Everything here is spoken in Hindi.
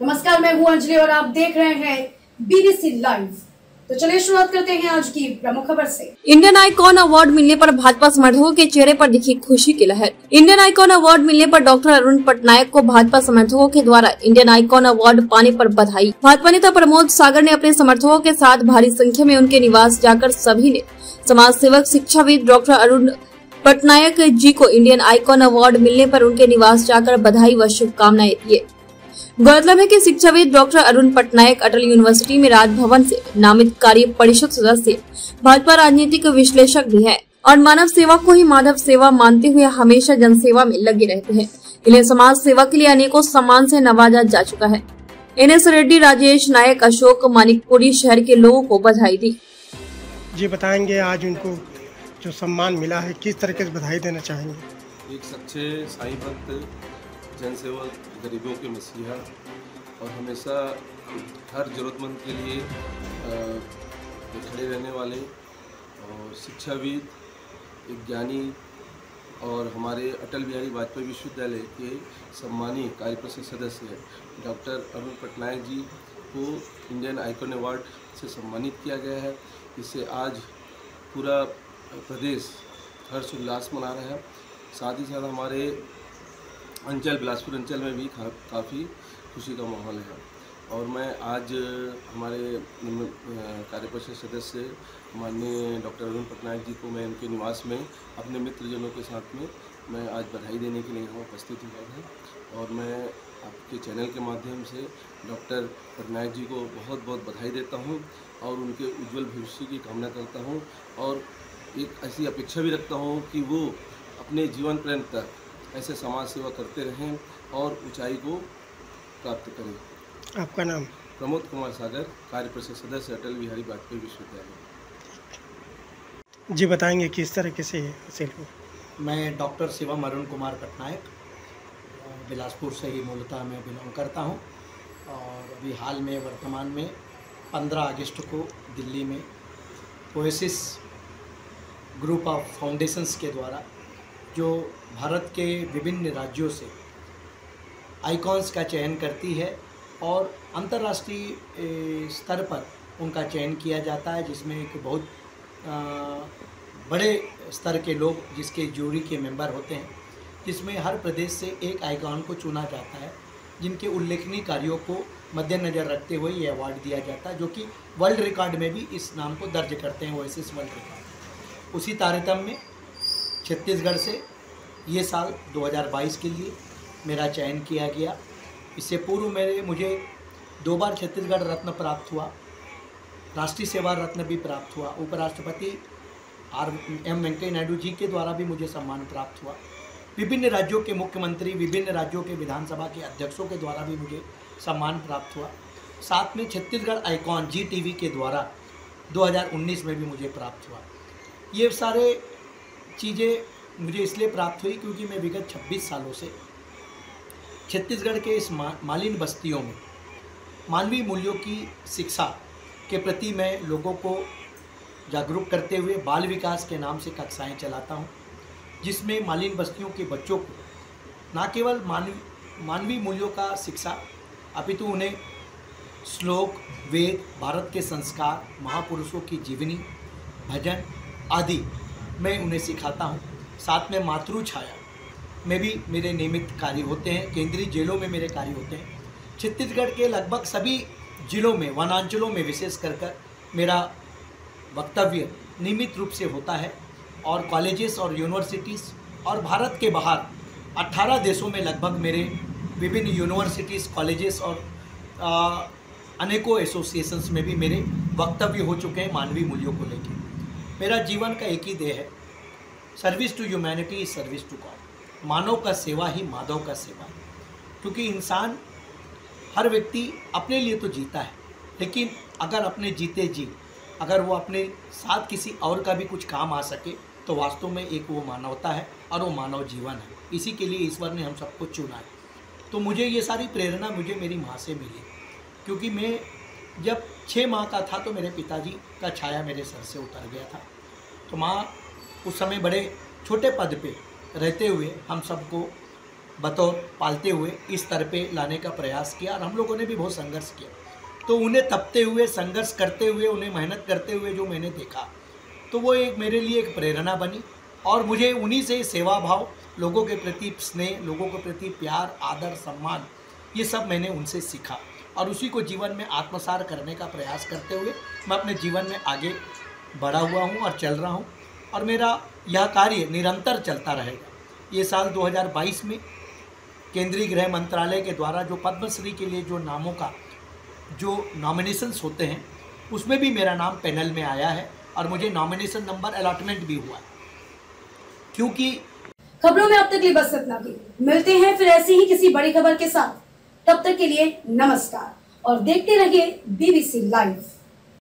नमस्कार, मैं हूं अंजलि और आप देख रहे हैं बीबीसी लाइव। तो चलिए शुरुआत करते हैं आज की प्रमुख खबर से। इंडियन आइकॉन अवार्ड मिलने पर भाजपा समर्थकों के चेहरे पर दिखी खुशी की लहर। इंडियन आइकॉन अवार्ड मिलने पर डॉक्टर अरुण पटनायक को भाजपा समर्थकों के द्वारा इंडियन आइकॉन अवार्ड पाने पर बधाई। भाजपा नेता प्रमोद सागर ने अपने समर्थकों के साथ भारी संख्या में उनके निवास जाकर सभी ने समाज सेवक शिक्षाविद डॉक्टर अरुण पटनायक जी को इंडियन आइकॉन अवार्ड मिलने पर उनके निवास जाकर बधाई व शुभकामनाएं दिए। गौरतलब है कि शिक्षाविद डॉक्टर अरुण पटनायक अटल यूनिवर्सिटी में राजभवन से नामित कार्य परिषद सदस्य, भाजपा राजनीतिक विश्लेषक भी है और मानव सेवा को ही माधव सेवा मानते हुए हमेशा जनसेवा में लगे रहते हैं। इन्हें समाज सेवा के लिए अनेकों सम्मान से नवाजा जा चुका है। NS रेड्डी, राजेश नायक, अशोक मानिकपुरी शहर के लोगों को बधाई दी। जी बताएंगे आज उनको जो सम्मान मिला है किस तरीके से बधाई देना चाहेंगे? एक सच्चे साईं भक्त, जनसेवक, गरीबों के मसीहा और हमेशा हर ज़रूरतमंद के लिए खड़े रहने वाले और शिक्षाविद, एक ज्ञानी और हमारे अटल बिहारी वाजपेयी विश्वविद्यालय के सम्मानित कार्य परिषद सदस्य डॉक्टर अरुण पटनायक जी को इंडियन आइकॉन अवार्ड से सम्मानित किया गया है। इससे आज पूरा प्रदेश हर्ष उल्लास मना रहा है। साथ ही साथ हमारे अंचल, बिलासपुर अंचल में भी काफ़ी खुशी का माहौल है। और मैं आज हमारे कार्य परिषद सदस्य माननीय डॉक्टर अरुण पटनायक जी को मैं उनके निवास में अपने मित्रजनों के साथ में मैं आज बधाई देने के लिए यहाँ उपस्थित हुआ है। और मैं आपके चैनल के माध्यम से डॉक्टर पटनायक जी को बहुत बहुत बधाई देता हूँ और उनके उज्जवल भविष्य की कामना करता हूँ और एक ऐसी अपेक्षा भी रखता हूँ कि वो अपने जीवन पर्यंत तक ऐसे समाज सेवा करते रहें और ऊंचाई को प्राप्त करें। आपका नाम? प्रमोद कुमार सागर, कार्य परिषद सदस्य, अटल बिहारी वाजपेयी विश्वविद्यालय। जी बताएंगे किस तरीके से हासिल हुआ? मैं डॉक्टर शिवम अरुण कुमार पटनायक, बिलासपुर से ही मूलतः मैं बिलोंग करता हूं और अभी हाल में वर्तमान में 15 अगस्त को दिल्ली में ओएसिस ग्रुप ऑफ फाउंडेशंस के द्वारा जो भारत के विभिन्न राज्यों से आइकॉन्स का चयन करती है और अंतर्राष्ट्रीय स्तर पर उनका चयन किया जाता है, जिसमें एक बहुत बड़े स्तर के लोग जिसके जूरी के मेंबर होते हैं, जिसमें हर प्रदेश से एक आइकॉन को चुना जाता है जिनके उल्लेखनीय कार्यों को मद्देनज़र रखते हुए ये अवार्ड दिया जाता है, जो कि वर्ल्ड रिकॉर्ड में भी इस नाम को दर्ज करते हैं, ओएसिस वर्ल्ड रिकॉर्ड। उसी तारतम्य में छत्तीसगढ़ से ये साल 2022 के लिए मेरा चयन किया गया। इससे पूर्व मुझे 2 बार छत्तीसगढ़ रत्न प्राप्त हुआ, राष्ट्रीय सेवा रत्न भी प्राप्त हुआ, उपराष्ट्रपति M वेंकैया नायडू जी के द्वारा भी मुझे सम्मान प्राप्त हुआ, विभिन्न राज्यों के मुख्यमंत्री, विभिन्न राज्यों के विधानसभा के अध्यक्षों के द्वारा भी मुझे सम्मान प्राप्त हुआ। साथ में छत्तीसगढ़ आइकॉन GTV के द्वारा 2019 में भी मुझे प्राप्त हुआ। ये सारे चीज़ें मुझे इसलिए प्राप्त हुई क्योंकि मैं विगत 26 सालों से छत्तीसगढ़ के इस मालिन बस्तियों में मानवीय मूल्यों की शिक्षा के प्रति मैं लोगों को जागरूक करते हुए बाल विकास के नाम से कक्षाएं चलाता हूं, जिसमें मालिन बस्तियों के बच्चों को न केवल मानवीय मूल्यों का शिक्षा अपितु उन्हें श्लोक, वेद, भारत के संस्कार, महापुरुषों की जीवनी, भजन आदि मैं उन्हें सिखाता हूं। साथ में मातृ छाया में भी मेरे नियमित कार्य होते हैं, केंद्रीय जेलों में मेरे कार्य होते हैं। छत्तीसगढ़ के लगभग सभी जिलों में, वनांचलों में विशेष कर मेरा वक्तव्य नियमित रूप से होता है और कॉलेजेस और यूनिवर्सिटीज़ और भारत के बाहर 18 देशों में लगभग मेरे विभिन्न यूनिवर्सिटीज़, कॉलेजेस और अनेकों एसोसिएशंस में भी मेरे वक्तव्य हो चुके हैं मानवीय मूल्यों को लेकर। मेरा जीवन का एक ही ध्येय है, service to humanity is service to God. मानव का सेवा ही माधव का सेवा है, क्योंकि इंसान, हर व्यक्ति अपने लिए तो जीता है, लेकिन अगर अपने जीते जी अगर वो अपने साथ किसी और का भी कुछ काम आ सके तो वास्तव में एक वो मानवता है और वो मानव जीवन है। इसी के लिए ईश्वर ने हम सबको चुना है। तो मुझे ये सारी प्रेरणा मेरी माँ से मिली, क्योंकि मैं जब 6 माह का था तो मेरे पिताजी का छाया मेरे सर से उतर गया था। तो माँ उस समय बड़े छोटे पद पे रहते हुए हम सबको बतौर पालते हुए इस स्तर पे लाने का प्रयास किया और हम लोगों ने भी बहुत संघर्ष किया। तो उन्हें तपते हुए, संघर्ष करते हुए, उन्हें मेहनत करते हुए जो मैंने देखा, तो वो एक मेरे लिए एक प्रेरणा बनी और मुझे उन्हीं से सेवा भाव, लोगों के प्रति स्नेह, लोगों के प्रति प्यार, आदर, सम्मान, ये सब मैंने उनसे सीखा और उसी को जीवन में आत्मसात करने का प्रयास करते हुए मैं अपने जीवन में आगे बढ़ा हुआ हूँ और चल रहा हूँ और मेरा यह कार्य निरंतर चलता रहेगा। ये साल 2022 में केंद्रीय गृह मंत्रालय के द्वारा जो पद्मश्री के लिए जो नामों का जो नॉमिनेशंस होते हैं उसमें भी मेरा नाम पैनल में आया है और मुझे नॉमिनेशन नंबर अलॉटमेंट भी हुआ है। क्योंकि खबरों में अब तक लिए बस इतना ही। मिलते हैं फिर ऐसी ही किसी बड़ी खबर के साथ। तब तक के लिए नमस्कार और देखते रहिए BBC लाइव।